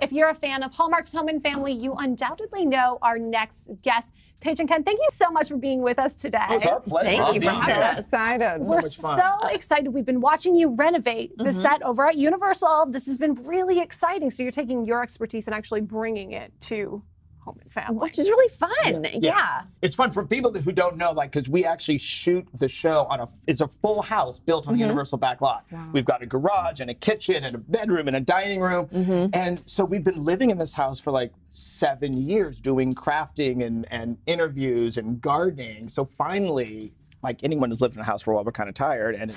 If you're a fan of Hallmark's Home and Family, you undoubtedly know our next guest. Paige and Ken, thank you so much for being with us today. It was our pleasure. Thank you for having us. Excited. We're so excited. We've been watching you renovate the set over at Universal. This has been really exciting. So you're taking your expertise and actually bringing it to Home and Family, which is really fun. Yeah. It's fun for people who don't know, like, because we actually shoot the show on it's a full house built on a Universal back lot. Wow. We've got a garage and a kitchen and a bedroom and a dining room. And so we've been living in this house for like 7 years doing crafting and interviews and gardening. So finally, like anyone who's lived in a house for a while, we're kind of tired. And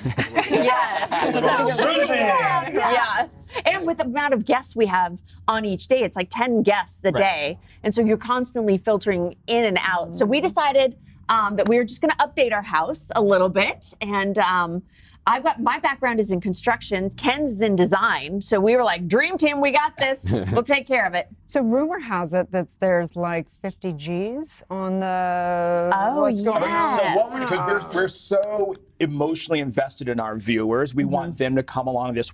yes. And with the amount of guests we have on each day, it's like 10 guests a day. And so you're constantly filtering in and out. So we decided that we were just going to update our house a little bit. And my background is in construction. Ken's is in design. So we were like, dream team, we got this. We'll take care of it. So rumor has it that there's like 50 G's on the. Oh, yeah. So because we're so emotionally invested in our viewers, we want them to come along this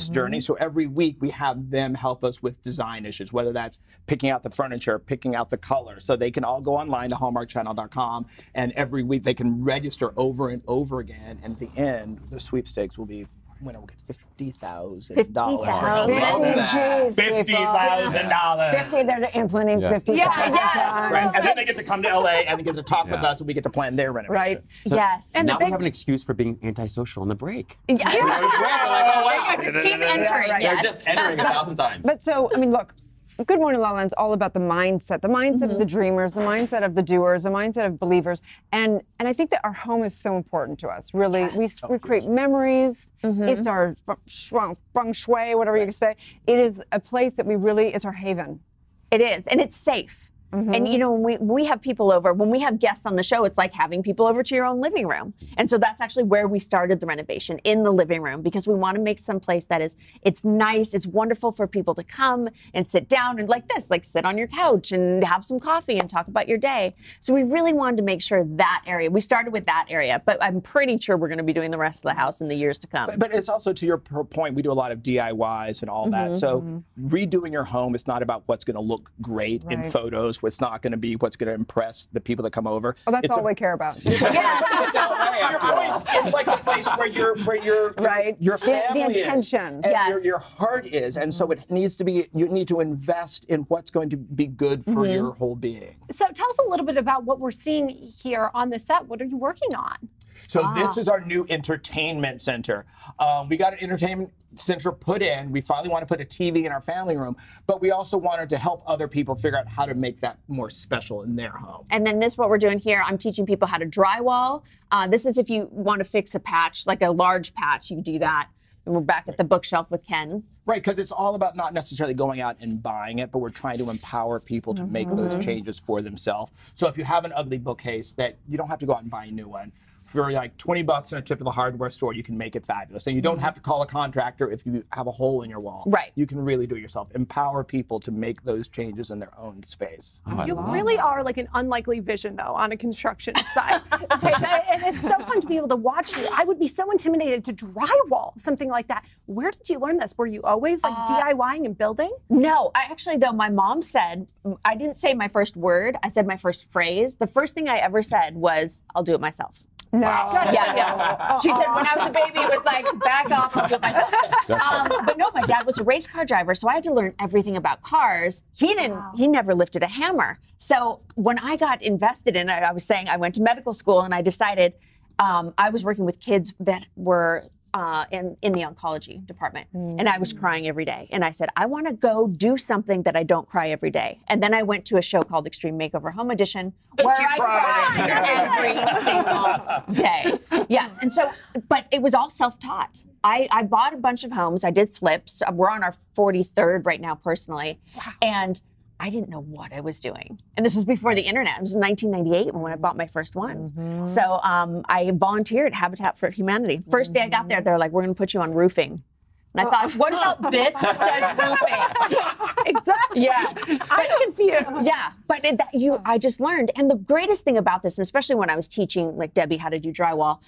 journey. So every week we have them help us with design issues, whether that's picking out the furniture, picking out the color. So they can all go online to hallmarkchannel.com, and every week they can register over and over again. And at the end, the sweepstakes will be, winner will get $50,000. $50,000. $50,000. 50, they're implementing 50,000. Right. And then they get to come to LA and they get to talk with us, and we get to plan their renovation. Right. So Yes. And now we have an excuse for being antisocial on the break. Yeah. We're like, oh, wow. Just keep entering. We're just entering 1,000 times. But so, I mean, look, Good Morning LaLa is all about the mindset of the dreamers, the mindset of the doers, the mindset of believers. And I think that our home is so important to us, really. Yes. We create memories. It's our feng shui, whatever you can say. It is a place that it's our haven. It is, and it's safe. And you know, when we have people over, when we have guests on the show, it's like having people over to your own living room. And so that's actually where we started the renovation, in the living room, because we want to make some place that it's nice, it's wonderful for people to come and sit down and like sit on your couch and have some coffee and talk about your day. So we really wanted to make sure that area, we started with that area, but I'm pretty sure we're going to be doing the rest of the house in the years to come. But it's also, to your point, we do a lot of DIYs and all that. So redoing your home, it's not about what's going to look great in photos. It's not going to be what's going to impress the people that come over. Oh, that's all we care about. It's like the place where your family the intention, and your heart is, and so it needs to be. You need to invest in what's going to be good for your whole being. So tell us a little bit about what we're seeing here on the set. What are you working on? So this is our new entertainment center. We got an entertainment center put in. We finally want to put a TV in our family room, but we also wanted to help other people figure out how to make that more special in their home. And then what we're doing here, I'm teaching people how to drywall. This is if you want to fix a patch, like a large patch, you do that. And we're back at the bookshelf with Ken. Right, because it's all about not necessarily going out and buying it, but we're trying to empower people to make those changes for themselves. So if you have an ugly bookcase, that you don't have to go out and buy a new one. For like $20 in a typical hardware store, you can make it fabulous. And you don't have to call a contractor if you have a hole in your wall. Right. You can really do it yourself. Empower people to make those changes in their own space. You really are like an unlikely vision, though, on a construction site. And it's so fun to be able to watch you. I would be so intimidated to drywall something like that. Where did you learn this? Were you always like DIYing and building? No, though, my mom said, I didn't say my first word, I said my first phrase. The first thing I ever said was, I'll do it myself. No. Wow. Yes. She said when I was a baby, it was like, back off, I'll do it myself. But no, my dad was a race car driver, so I had to learn everything about cars. He never lifted a hammer. So when I got invested in it, I was saying I went to medical school and I decided I was working with kids that were in the oncology department. And I was crying every day. And I said, I want to go do something that I don't cry every day. And then I went to a show called Extreme Makeover Home Edition, where I cried every single day. Yes. And so, but it was all self-taught. I bought a bunch of homes. I did flips. We're on our 43rd right now, personally. Wow. And I didn't know what I was doing. And this was before the internet. It was 1998 when I bought my first one. So I volunteered at Habitat for Humanity. First day I got there, they're like, we're going to put you on roofing. And I thought, what about this says roofing? Exactly. Yes. I'm confused. Yeah. But I just learned. And the greatest thing about this, especially when I was teaching like Debbie how to do drywall,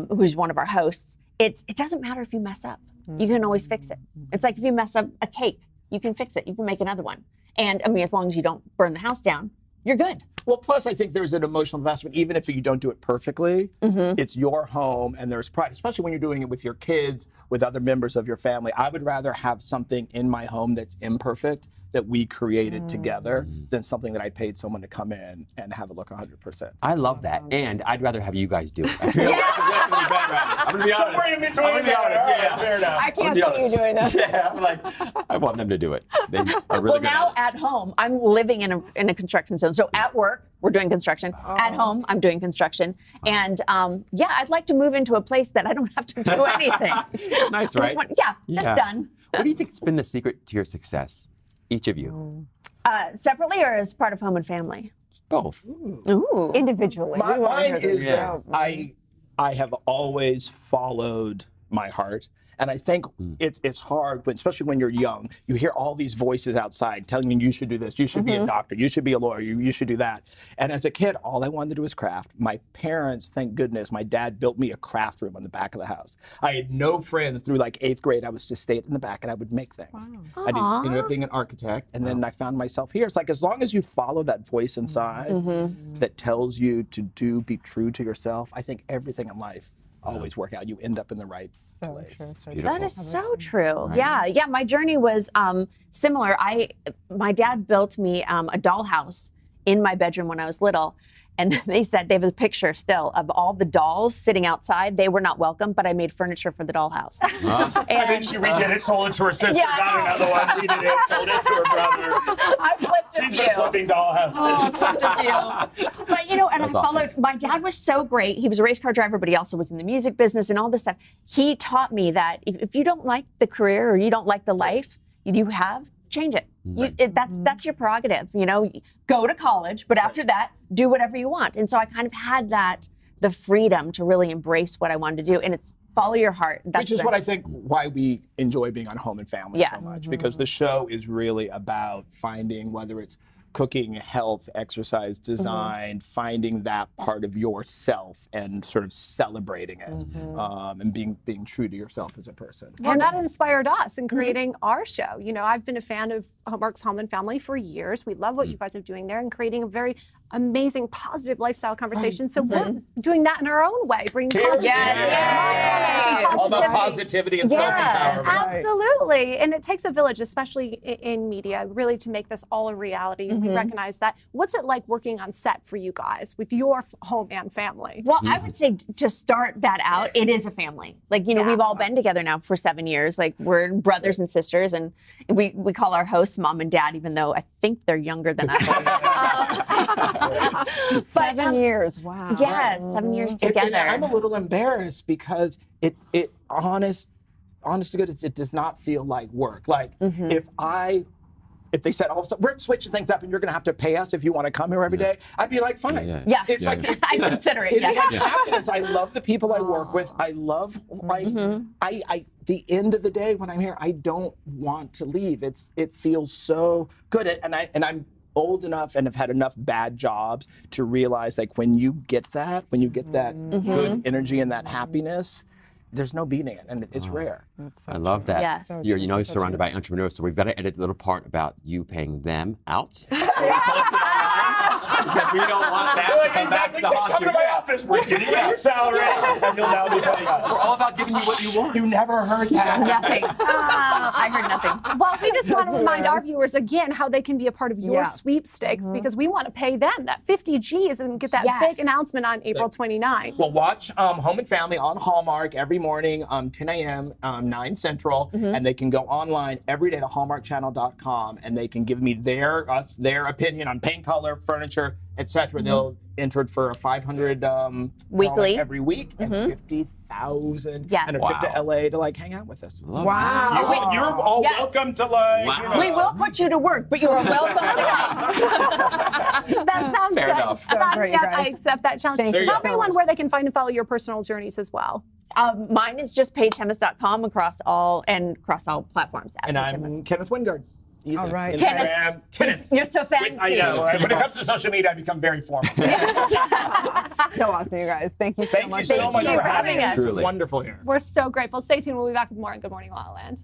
who's one of our hosts, it doesn't matter if you mess up. You can always fix it. It's like if you mess up a cake. you can fix it. You can make another one. And I mean, as long as you don't burn the house down, you're good. Well, plus I think there's an emotional investment, even if you don't do it perfectly, it's your home and there's pride, especially when you're doing it with your kids, with other members of your family. I would rather have something in my home that's imperfect, that we created together, than something that I paid someone to come in and have it look 100%. I love that, and I'd rather have you guys do it. I feel like it's definitely better at it. I'm gonna be honest. Somewhere in between. I'm gonna be honest. Yeah, fair enough. I can't see you doing this. Yeah, I'm like, I want them to do it. They are really Well, good now at it. at home, I'm living in a construction zone. So at work, we're doing construction. At home, I'm doing construction. And yeah, I'd like to move into a place that I don't have to do anything. Nice, I right? just done. What do you think has been the secret to your success, each of you? Separately or as part of home and family? Both. Ooh. Individually. Mine is Yeah. that I have always followed my heart. And I think it's hard, especially when you're young, you hear all these voices outside telling you should do this, you should be a doctor, you should be a lawyer, you should do that. And as a kid, all I wanted to do was craft. My parents, thank goodness, my dad built me a craft room on the back of the house. I had no friends through like 8th grade. I was just stayed in the back and I would make things. I just ended up being an architect, and then I found myself here. It's like, as long as you follow that voice inside that tells you to be true to yourself, I think everything in life always work out. You end up in the right place. That is so true. Yeah, yeah. My journey was similar. My dad built me a dollhouse in my bedroom when I was little, and they said they have a picture still of all the dolls sitting outside. They were not welcome, but I made furniture for the dollhouse. I think she redid it, sold it to her sister, got another one, redid it, sold it to her brother. I flipped a She's few. been flipping dollhouses. Flipped a few. But you know, and That's I followed. awesome. My dad was so great. He was a race car driver, but he also was in the music business and all this stuff. He taught me that if you don't like the career or you don't like the life you have, change it. That's your prerogative. You know, go to college, but after that, do whatever you want. And so I kind of had the freedom to really embrace what I wanted to do, and it's follow your heart. Which is what I think why we enjoy being on Home and Family so much, because the show is really about finding, whether it's cooking, health, exercise, design, finding that part of yourself and sort of celebrating it, and being true to yourself as a person. And that inspired us in creating our show. You know, I've been a fan of Hallmark's Home and Family for years. We love what you guys are doing there and creating a very amazing, positive lifestyle conversation. So we're doing that in our own way, bringing consciousness. All about positivity and self-empowerment. Absolutely. And it takes a village, especially in media, really to make this all a reality. We recognize that. What's it like working on set for you guys with your home and family? Well, I would say to start that out, it is a family. Like, you know, we've all been together now for 7 years. Like, we're brothers and sisters, and we call our hosts Mom and Dad, even though I think they're younger than us. 7 years, wow. Yes, 7 years together. And I'm a little embarrassed because it honest to goodness, it does not feel like work. Like, if they said, oh, so we're switching things up and you're going to have to pay us if you want to come here every day, I'd be like, fine. It's like, I consider it. It's like happiness. I love the people I work with. I love, the end of the day when I'm here, I don't want to leave. It feels so good. And I'm old enough and have had enough bad jobs to realize, like, when you get that good energy and that happiness, there's no beating it, and it's rare. I love that. Yes. You're surrounded by entrepreneurs, so we've got to edit the little part about you paying them out. Because we don't want that to come back to the Come to my office, we're getting your salary, and you'll now be paying us. We're all about giving you what you want. You never heard that. Nothing. I heard nothing. Well, we just want to remind our viewers again how they can be a part of your sweepstakes, because we want to pay them that 50 G's and get that big announcement on April 29th. Well, watch Home and Family on Hallmark every morning, 10 a.m., 9 Central, and they can go online every day to hallmarkchannel.com, and they can give me their opinion on paint color, furniture, etc. They'll enter it for a 500 weekly every week and 50,000 and a trip to LA to like hang out with us. Wow. You're all welcome to like. We will put you to work, but you are welcome to come. That sounds Fair good. enough. Sign great, me up. you guys. I accept that challenge. Thank you Tell so everyone much. where they can find and follow your personal journeys as well. Mine is just PaigeHemmis.com across all platforms. And I'm Kenneth Wingard. Easy. All right. Kenneth. You're so fancy. I know. When it comes to social media, I become very formal. So awesome, you guys. Thank you so Thank much. you so much you for for having having us. us. It's wonderful here. We're so grateful. Stay tuned. We'll be back with more on Good Morning La La Land.